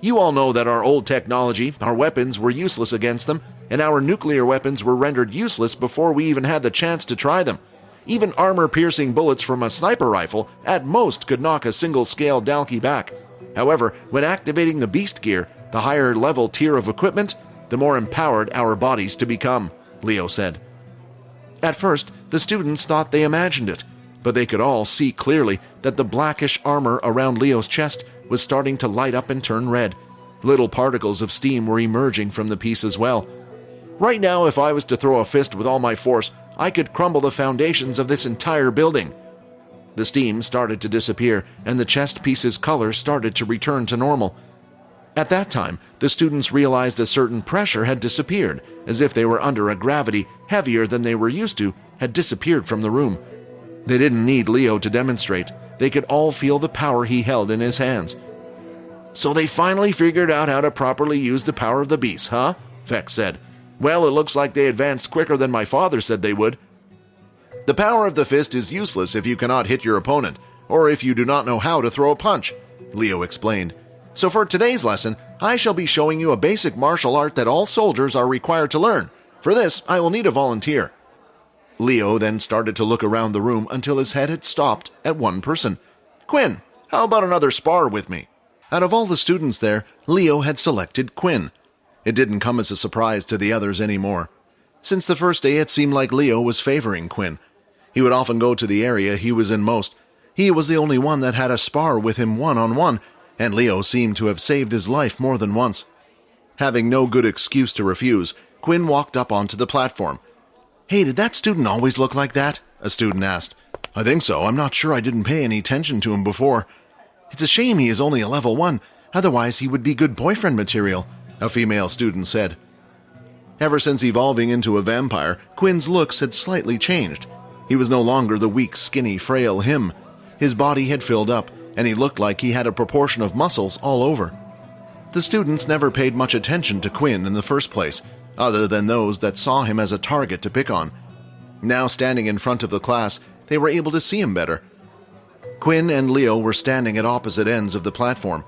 You all know that our old technology, our weapons, were useless against them, and our nuclear weapons were rendered useless before we even had the chance to try them. Even armor-piercing bullets from a sniper rifle at most could knock a single-scale Dalki back. However, when activating the beast gear, the higher level tier of equipment, the more empowered our bodies to become, Leo said. At first, the students thought they imagined it, but they could all see clearly that the blackish armor around Leo's chest was starting to light up and turn red. Little particles of steam were emerging from the piece as well. Right now, if I was to throw a fist with all my force, I could crumble the foundations of this entire building. The steam started to disappear, and the chest piece's color started to return to normal. At that time, the students realized a certain pressure had disappeared, as if they were under a gravity heavier than they were used to, had disappeared from the room. They didn't need Leo to demonstrate. They could all feel the power he held in his hands. "So they finally figured out how to properly use the power of the beast, huh?" Feck said. "Well, it looks like they advanced quicker than my father said they would." "The power of the fist is useless if you cannot hit your opponent, or if you do not know how to throw a punch," Leo explained. "So for today's lesson, I shall be showing you a basic martial art that all soldiers are required to learn. For this, I will need a volunteer." Leo then started to look around the room until his head had stopped at one person. "Quinn, how about another spar with me?" Out of all the students there, Leo had selected Quinn. It didn't come as a surprise to the others anymore. Since the first day, it seemed like Leo was favoring Quinn. He would often go to the area he was in most. He was the only one that had a spar with him one-on-one, and Leo seemed to have saved his life more than once. Having no good excuse to refuse, Quinn walked up onto the platform. "Hey, did that student always look like that?" a student asked. "I think so. I'm not sure I didn't pay any attention to him before." "It's a shame he is only a level 1. Otherwise he would be good boyfriend material," a female student said. Ever since evolving into a vampire, Quinn's looks had slightly changed. He was no longer the weak, skinny, frail him. His body had filled up, and he looked like he had a proportion of muscles all over. The students never paid much attention to Quinn in the first place, other than those that saw him as a target to pick on. Now standing in front of the class, they were able to see him better. Quinn and Leo were standing at opposite ends of the platform.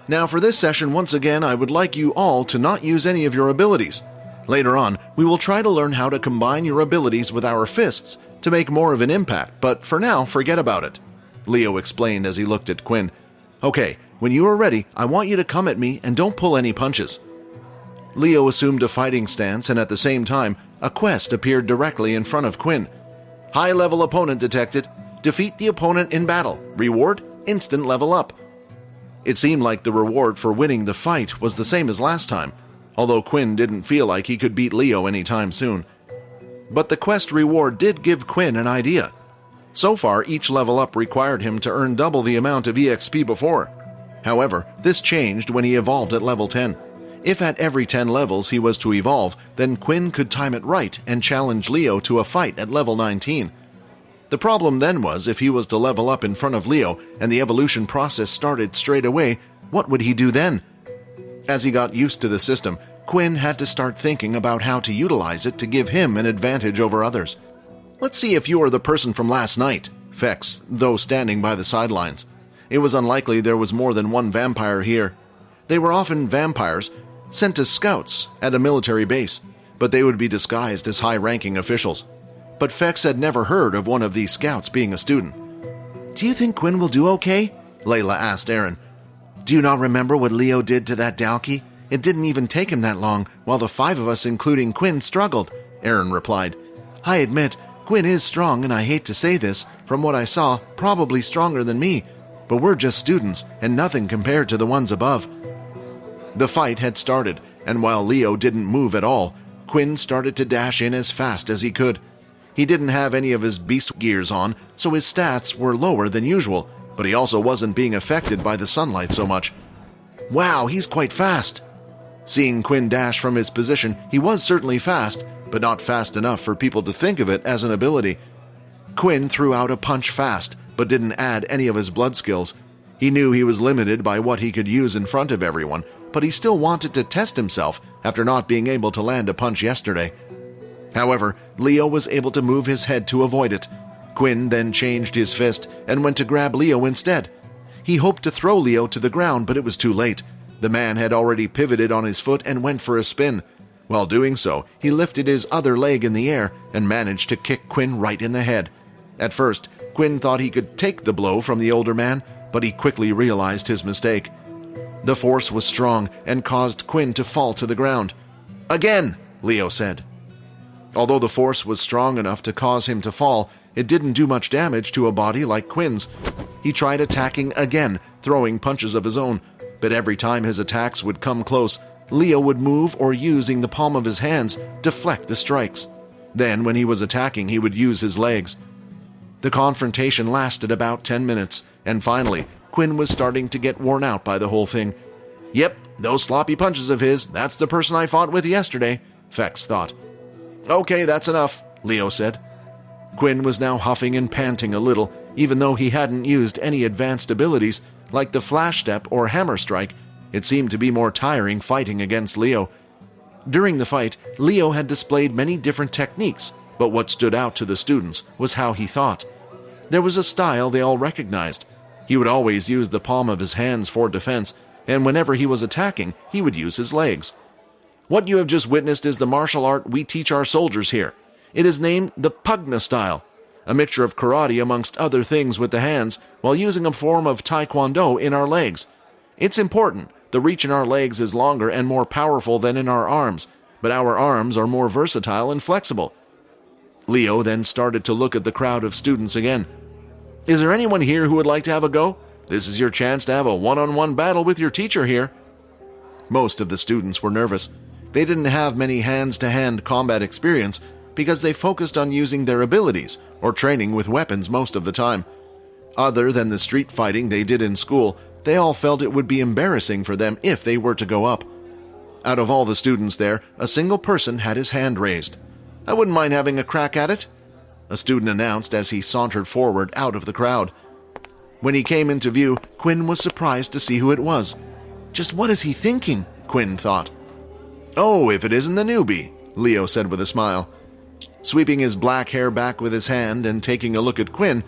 "Now for this session, once again, I would like you all to not use any of your abilities. Later on, we will try to learn how to combine your abilities with our fists to make more of an impact, but for now, forget about it," Leo explained as he looked at Quinn. "Okay, when you are ready, I want you to come at me and don't pull any punches." Leo assumed a fighting stance, and at the same time, a quest appeared directly in front of Quinn. "High-level opponent detected. Defeat the opponent in battle. Reward, instant level up." It seemed like the reward for winning the fight was the same as last time, although Quinn didn't feel like he could beat Leo anytime soon. But the quest reward did give Quinn an idea. So far, each level up required him to earn double the amount of EXP before. However, this changed when he evolved at level 10. If at every 10 levels he was to evolve, then Quinn could time it right and challenge Leo to a fight at level 19. The problem then was, if he was to level up in front of Leo and the evolution process started straight away, what would he do then? As he got used to the system, Quinn had to start thinking about how to utilize it to give him an advantage over others. "Let's see if you are the person from last night," Fex, though standing by the sidelines. It was unlikely there was more than one vampire here. They were often vampires, sent as scouts at a military base, but they would be disguised as high-ranking officials. But Fex had never heard of one of these scouts being a student. "Do you think Quinn will do okay?" Layla asked Aaron. "Do you not remember what Leo did to that Dalki? It didn't even take him that long, while the 5 of us, including Quinn, struggled," Aaron replied. "I admit, Quinn is strong, and I hate to say this, from what I saw, probably stronger than me, but we're just students, and nothing compared to the ones above." The fight had started, and while Leo didn't move at all, Quinn started to dash in as fast as he could. He didn't have any of his beast gears on, so his stats were lower than usual, but he also wasn't being affected by the sunlight so much. "Wow, he's quite fast!" Seeing Quinn dash from his position, he was certainly fast, but not fast enough for people to think of it as an ability. Quinn threw out a punch fast, but didn't add any of his blood skills. He knew he was limited by what he could use in front of everyone, but he still wanted to test himself after not being able to land a punch yesterday. However, Leo was able to move his head to avoid it. Quinn then changed his fist and went to grab Leo instead. He hoped to throw Leo to the ground, but it was too late. The man had already pivoted on his foot and went for a spin. While doing so, he lifted his other leg in the air and managed to kick Quinn right in the head. At first, Quinn thought he could take the blow from the older man, but he quickly realized his mistake. The force was strong and caused Quinn to fall to the ground. "Again!" Leo said. Although the force was strong enough to cause him to fall, it didn't do much damage to a body like Quinn's. He tried attacking again, throwing punches of his own, but every time his attacks would come close, Leo would move or, using the palm of his hands, deflect the strikes. Then, when he was attacking, he would use his legs. The confrontation lasted about 10 minutes, and finally, Quinn was starting to get worn out by the whole thing. "Yep, those sloppy punches of his, that's the person I fought with yesterday," Fex thought. "Okay, that's enough," Leo said. Quinn was now huffing and panting a little, even though he hadn't used any advanced abilities like the flash step or hammer strike. It seemed to be more tiring fighting against Leo. During the fight, Leo had displayed many different techniques, but what stood out to the students was how he thought. There was a style they all recognized. He would always use the palm of his hands for defense, and whenever he was attacking, he would use his legs. What you have just witnessed is the martial art we teach our soldiers here. It is named the Pugna style, a mixture of karate amongst other things with the hands, while using a form of taekwondo in our legs. It's important. The reach in our legs is longer and more powerful than in our arms, but our arms are more versatile and flexible. Leo then started to look at the crowd of students again. "Is there anyone here who would like to have a go? This is your chance to have a one-on-one battle with your teacher here." Most of the students were nervous. They didn't have many hands-to-hand combat experience because they focused on using their abilities or training with weapons most of the time. Other than the street fighting they did in school, they all felt it would be embarrassing for them if they were to go up. Out of all the students there, a single person had his hand raised. "I wouldn't mind having a crack at it," a student announced as he sauntered forward out of the crowd. When he came into view, Quinn was surprised to see who it was. "Just what is he thinking?" Quinn thought. "Oh, if it isn't the newbie," Leo said with a smile. Sweeping his black hair back with his hand and taking a look at Quinn,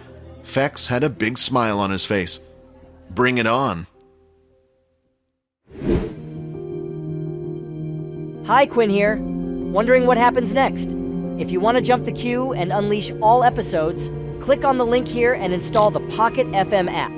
Fex had a big smile on his face. "Bring it on." Hi, Quinn here. Wondering what happens next? If you want to jump the queue and unleash all episodes, click on the link here and install the Pocket FM app.